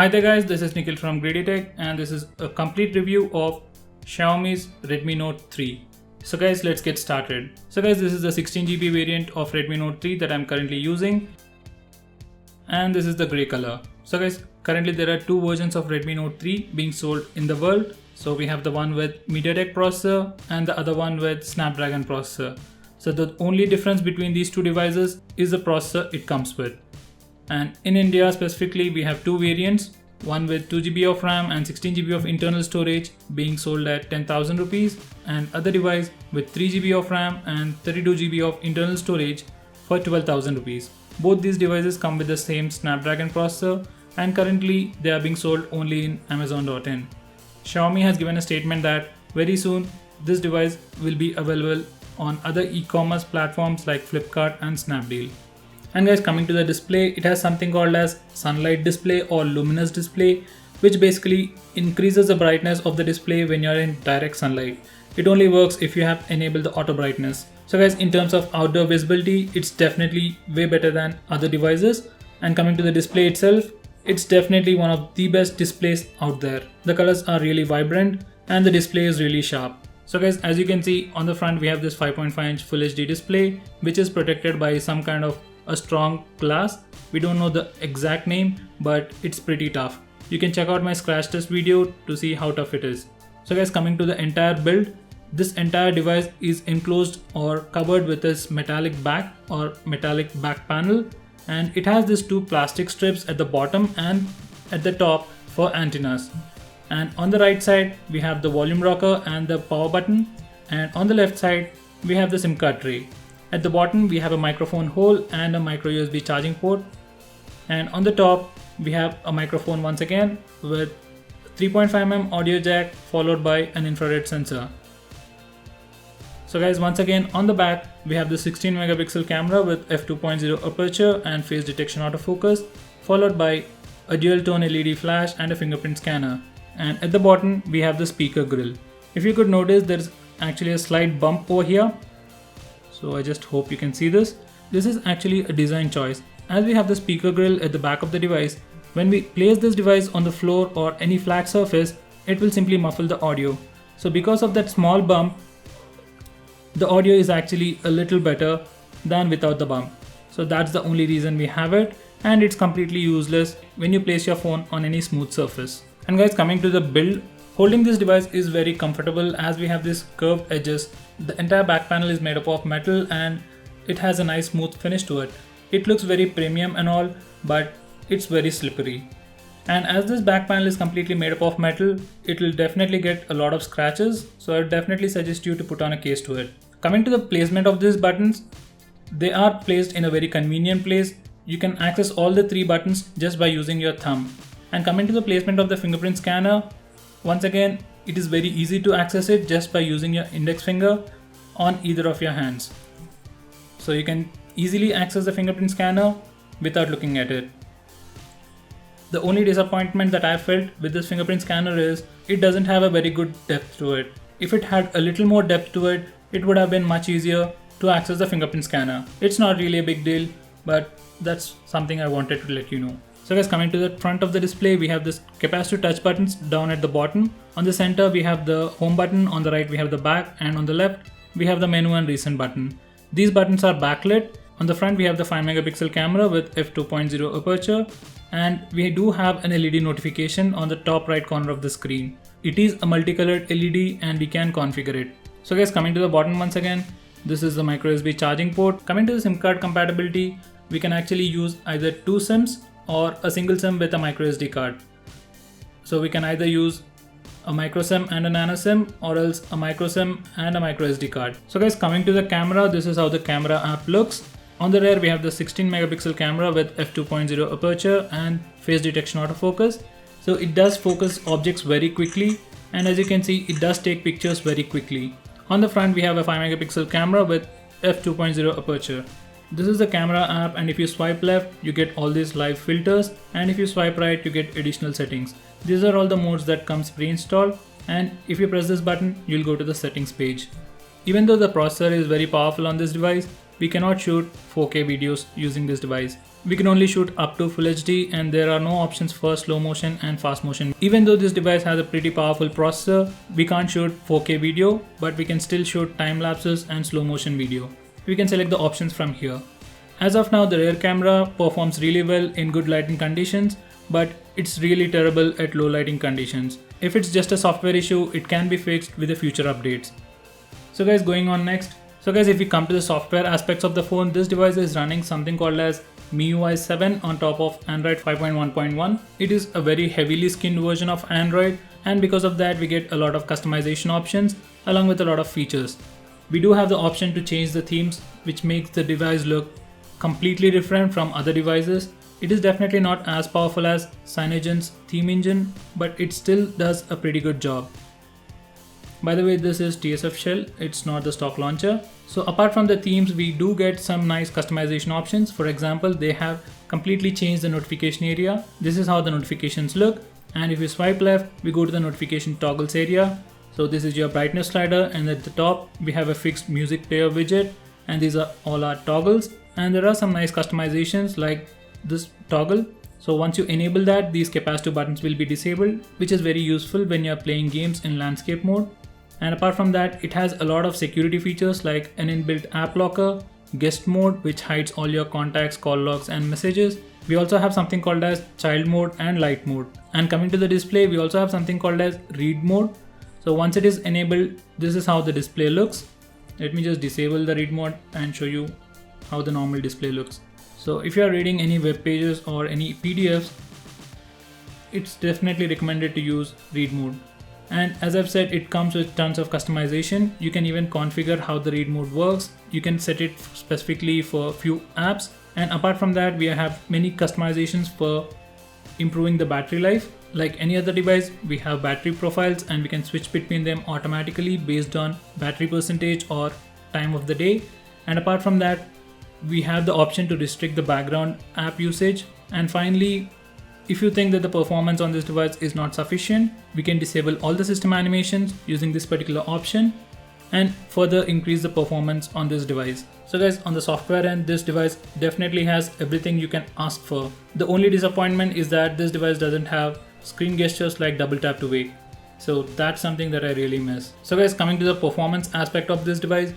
Hi there guys, this is Nikhil from GreedyTech and this is a complete review of Xiaomi's Redmi Note 3. So guys, let's get started. So guys, this is the 16GB variant of Redmi Note 3 that I'm currently using. And this is the grey color. So guys, currently there are two versions of Redmi Note 3 being sold in the world. So we have the one with MediaTek processor and the other one with Snapdragon processor. So the only difference between these two devices is the processor it comes with. And in India specifically, we have two variants, one with 2GB of RAM and 16GB of internal storage being sold at 10,000 rupees, and other device with 3GB of RAM and 32GB of internal storage for 12,000 rupees. Both these devices come with the same Snapdragon processor and currently they are being sold only in Amazon.in. Xiaomi has given a statement that very soon this device will be available on other e-commerce platforms like Flipkart and Snapdeal. And guys, coming to the display, it has something called as sunlight display or luminous display, which basically increases the brightness of the display when you're in direct sunlight. It only works if you have enabled the auto brightness. So guys, in terms of outdoor visibility, it's definitely way better than other devices. And coming to the display itself, it's definitely one of the best displays out there. The colors are really vibrant and the display is really sharp. So guys, as you can see on the front, we have this 5.5-inch Full HD display, which is protected by some kind of a strong glass. We don't know the exact name, but it's pretty tough. You can check out my scratch test video to see how tough it is. So guys, coming to the entire build, this entire device is enclosed or covered with this metallic back or metallic back panel, and it has these two plastic strips at the bottom and at the top for antennas. And on the right side, we have the volume rocker and the power button, and on the left side, we have the SIM card tray. At the bottom, we have a microphone hole and a micro USB charging port. And on the top, we have a microphone once again with 3.5mm audio jack followed by an infrared sensor. So guys, once again on the back, we have the 16 megapixel camera with f2.0 aperture and face detection autofocus, followed by a dual tone LED flash and a fingerprint scanner. And at the bottom, we have the speaker grill. If you could notice, there's actually a slight bump over here. So I just hope you can see this. This is actually a design choice. As we have the speaker grill at the back of the device, when we place this device on the floor or any flat surface, it will simply muffle the audio. So because of that small bump, the audio is actually a little better than without the bump. So that's the only reason we have it, and it's completely useless when you place your phone on any smooth surface. And guys, coming to the build, holding this device is very comfortable as we have these curved edges. The entire back panel is made up of metal and it has a nice smooth finish to it. It looks very premium and all, but it's very slippery. And as this back panel is completely made up of metal, it will definitely get a lot of scratches. So I would definitely suggest you to put on a case to it. Coming to the placement of these buttons, they are placed in a very convenient place. You can access all the three buttons just by using your thumb. And coming to the placement of the fingerprint scanner, once again, it is very easy to access it just by using your index finger on either of your hands. So you can easily access the fingerprint scanner without looking at it. The only disappointment that I felt with this fingerprint scanner is it doesn't have a very good depth to it. If it had a little more depth to it, it would have been much easier to access the fingerprint scanner. It's not really a big deal, but that's something I wanted to let you know. So guys, coming to the front of the display, we have this capacitive touch buttons down at the bottom. On the center, we have the home button. On the right, we have the back, and on the left, we have the menu and recent button. These buttons are backlit. On the front, we have the 5 megapixel camera with f2.0 aperture, and we do have an LED notification on the top right corner of the screen. It is a multicolored LED and we can configure it. So guys, coming to the bottom once again, this is the micro USB charging port. Coming to the SIM card compatibility, we can actually use either two SIMs or a single SIM with a micro SD card. So we can either use a micro SIM and a nano SIM, or else a micro SIM and a micro SD card. So guys, coming to the camera, this is how the camera app looks. On the rear, we have the 16 megapixel camera with f2.0 aperture and face detection autofocus. So it does focus objects very quickly, and as you can see, it does take pictures very quickly. On the front, we have a 5 megapixel camera with f2.0 aperture. This is the camera app, and if you swipe left, you get all these live filters, and if you swipe right, you get additional settings. These are all the modes that comes pre-installed, and if you press this button, you'll go to the settings page. Even though the processor is very powerful on this device, we cannot shoot 4K videos using this device. We can only shoot up to Full HD and there are no options for slow motion and fast motion. Even though this device has a pretty powerful processor, we can't shoot 4K video, but we can still shoot time lapses and slow motion video. We can select the options from here. As of now, the rear camera performs really well in good lighting conditions, but it's really terrible at low lighting conditions. If it's just a software issue, it can be fixed with the future updates. So guys, going on next. So guys, if we come to the software aspects of the phone, this device is running something called as MIUI 7 on top of Android 5.1.1. It is a very heavily skinned version of Android, and because of that we get a lot of customization options along with a lot of features. We do have the option to change the themes, which makes the device look completely different from other devices. It is definitely not as powerful as Cyanogen's theme engine, but it still does a pretty good job. By the way, this is TSF shell, it's not the stock launcher. So apart from the themes, we do get some nice customization options. For example, they have completely changed the notification area. This is how the notifications look. And if you swipe left, we go to the notification toggles area. So this is your brightness slider, and at the top, we have a fixed music player widget. And these are all our toggles. And there are some nice customizations like this toggle. So once you enable that, these capacitive buttons will be disabled, which is very useful when you're playing games in landscape mode. And apart from that, it has a lot of security features like an inbuilt app locker, guest mode, which hides all your contacts, call logs and messages. We also have something called as child mode and light mode. And coming to the display, we also have something called as read mode. So once it is enabled, this is how the display looks. Let me just disable the read mode and show you how the normal display looks. So if you are reading any web pages or any PDFs, it's definitely recommended to use read mode. And as I've said, it comes with tons of customization. You can even configure how the read mode works. You can set it specifically for a few apps. And apart from that, we have many customizations for improving the battery life. Like any other device, we have battery profiles and we can switch between them automatically based on battery percentage or time of the day. And apart from that, we have the option to restrict the background app usage. And finally, if you think that the performance on this device is not sufficient, we can disable all the system animations using this particular option and further increase the performance on this device. So guys, on the software end, this device definitely has everything you can ask for. The only disappointment is that this device doesn't have screen gestures like double tap to wake. So that's something that I really miss. So guys, coming to the performance aspect of this device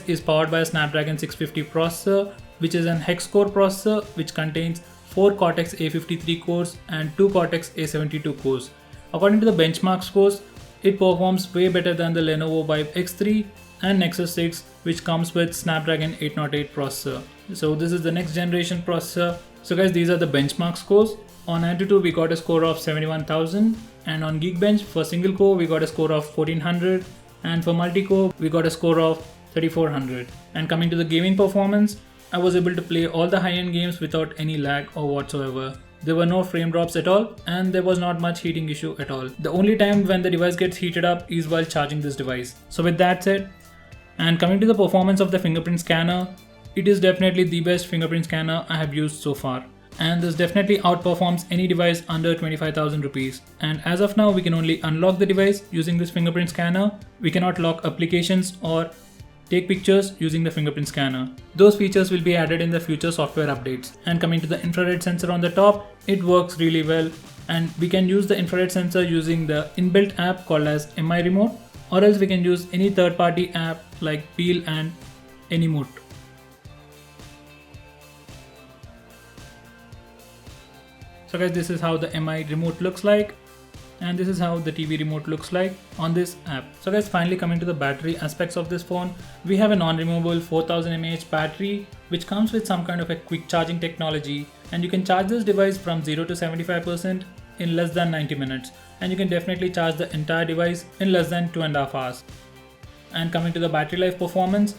is powered by a Snapdragon 650 processor, which is an hex-core processor which contains 4 Cortex A53 cores and 2 Cortex A72 cores. According to the benchmark scores, it performs way better than the Lenovo Vibe X3 and Nexus 6, which comes with Snapdragon 808 processor. So this is the next generation processor. So guys, these are the benchmark scores. On Antutu, we got a score of 71,000, and on Geekbench for single core, we got a score of 1400, and for multi-core, we got a score of 3400. And coming to the gaming performance, I was able to play all the high-end games without any lag or whatsoever. There were no frame drops at all, and there was not much heating issue at all. The only time when the device gets heated up is while charging this device. So with that said, and coming to the performance of the fingerprint scanner, it is definitely the best fingerprint scanner I have used so far. And this definitely outperforms any device under 25,000 rupees. And as of now, we can only unlock the device using this fingerprint scanner. We cannot lock applications or take pictures using the fingerprint scanner. Those features will be added in the future software updates. And coming to the infrared sensor on the top, it works really well. And we can use the infrared sensor using the inbuilt app called as MI Remote, or else we can use any third-party app like Peel and Anymote. So guys, this is how the MI remote looks like, and this is how the TV remote looks like on this app. So guys, finally coming to the battery aspects of this phone, we have a non-removable 4000 mAh battery which comes with some kind of a quick charging technology, and you can charge this device from 0 to 75% in less than 90 minutes, and you can definitely charge the entire device in less than 2.5 hours. And coming to the battery life performance,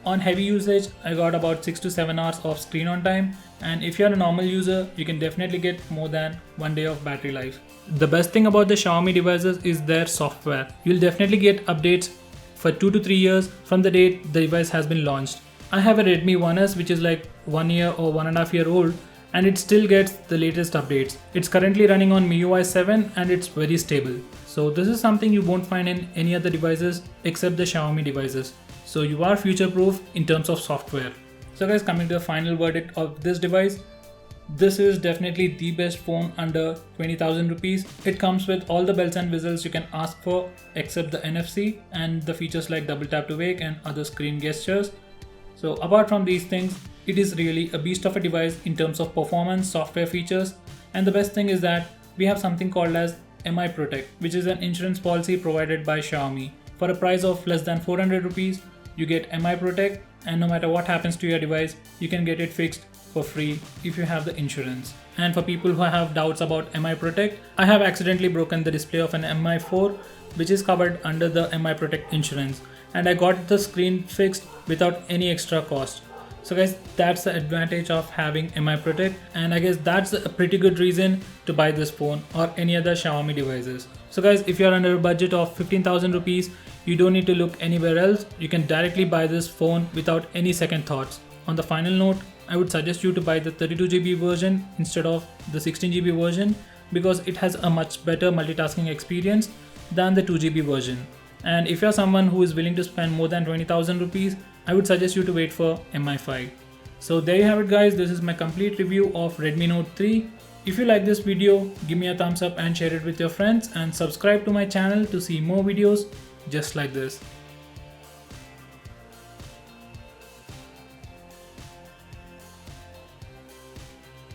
on heavy usage, I got about 6 to 7 hours of screen on time, and if you're a normal user, you can definitely get more than 1 day of battery life. The best thing about the Xiaomi devices is their software. You'll definitely get updates for 2 to 3 years from the date the device has been launched. I have a Redmi 1S which is like 1 year or 1.5 year old, and it still gets the latest updates. It's currently running on MIUI 7 and it's very stable. So this is something you won't find in any other devices except the Xiaomi devices. So you are future proof in terms of software. So guys, coming to the final verdict of this device, this is definitely the best phone under 20,000 rupees. It comes with all the bells and whistles you can ask for except the NFC and the features like double tap to wake and other screen gestures. So apart from these things, it is really a beast of a device in terms of performance, software features, and the best thing is that we have something called as MI Protect, which is an insurance policy provided by Xiaomi. For a price of less than 400 rupees, you get MI Protect, and no matter what happens to your device, you can get it fixed for free if you have the insurance. And for people who have doubts about MI Protect, I have accidentally broken the display of an MI4 which is covered under the MI Protect insurance, and I got the screen fixed without any extra cost. So guys, that's the advantage of having MI Protect, and I guess that's a pretty good reason to buy this phone or any other Xiaomi devices. So guys, if you're under a budget of 15,000 rupees, you don't need to look anywhere else. You can directly buy this phone without any second thoughts. On the final note, I would suggest you to buy the 32GB version instead of the 16GB version because it has a much better multitasking experience than the 2GB version. And if you're someone who is willing to spend more than 20,000 rupees, I would suggest you to wait for MI5. So there you have it guys, this is my complete review of Redmi Note 3. If you like this video, give me a thumbs up and share it with your friends, and subscribe to my channel to see more videos just like this.